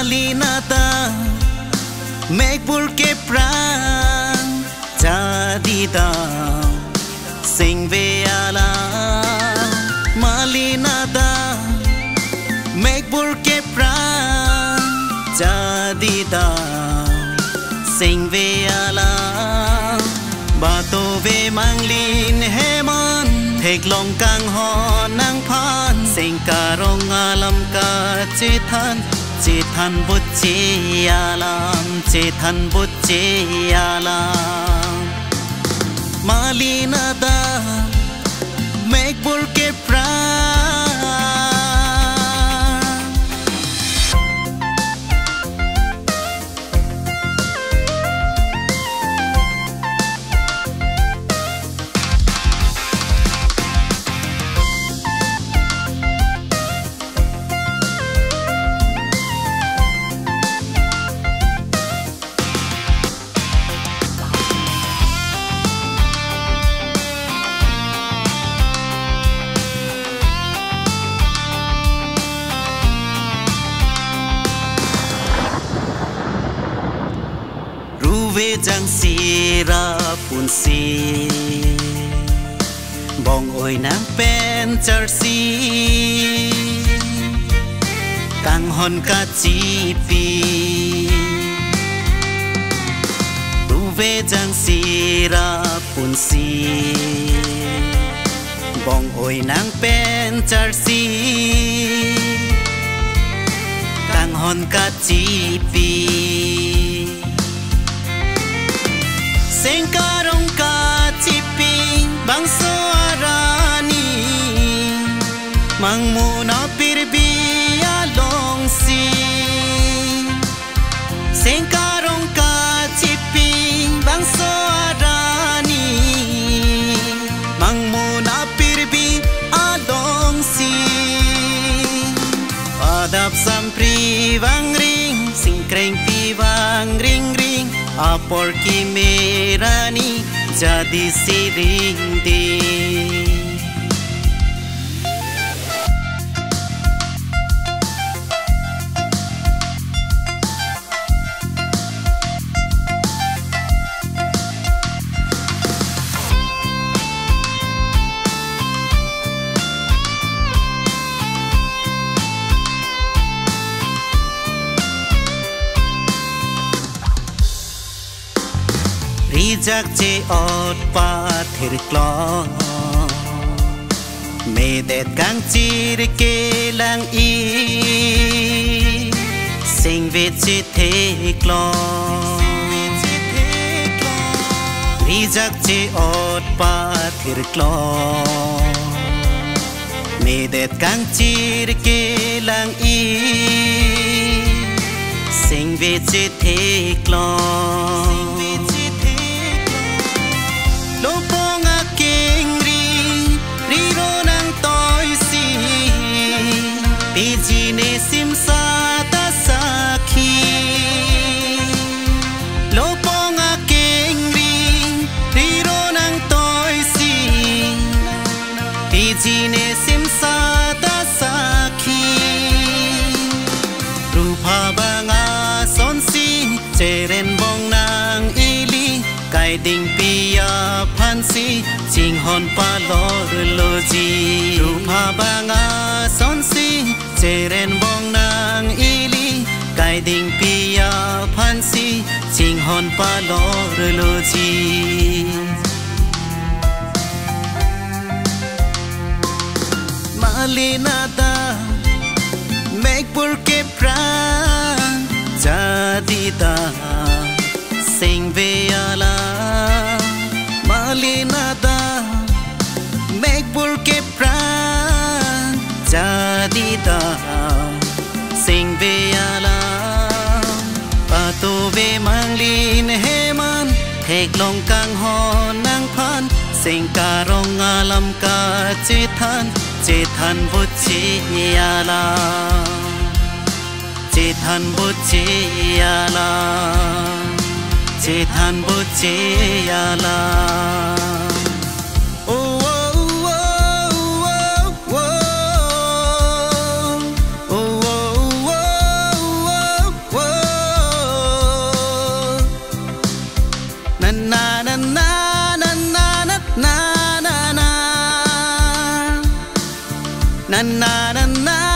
malinata make burke pran jadida sing veala malinata make burke pran jadida sing veala bato ve manglin heman thek long kang ho nang phan sing karong alam ka chithan chithan buchi alam chithan buchi alam malinada make burke pran về giang si ra phun si bong ôi nắng pen char si càng hòn cá chi pi về giang si ra phun si bong ôi nắng pen char si càng hòn cá chi pi sing karong ka chipi bang soarani mang muna pirbi along si sing karong ka chipi bang soarani mang muna pirbi along si adap sampri wang ring sing kreng pi wang ring ring apor ki merani jadi sirindi rijak che ot pa thir klo me det kang chir ke lang i sing ve che the klo rijak che ot pa thir klo me det kang chir ke lang i sing ve che the klo Loponga kengri riro nang toy si pijine simsa ta sakhi Loponga kengri riro nang toy si pijine simsa ta sakhi rupa banga sonsi cheren bong nang ili kai ding pia phansi ching hon pa lor loji rupa banga sonsi cheren bong nang ili kai ding pia phansi ching hon pa lor loji malinada make burke pran jadida sing veala malinada make burke pran jadida sing veala pato ve manglin heman thek long kang ho nang phan sing karong alam ka chithan chithan buchi ala chithan buchi ala chithan buchi ala na na na na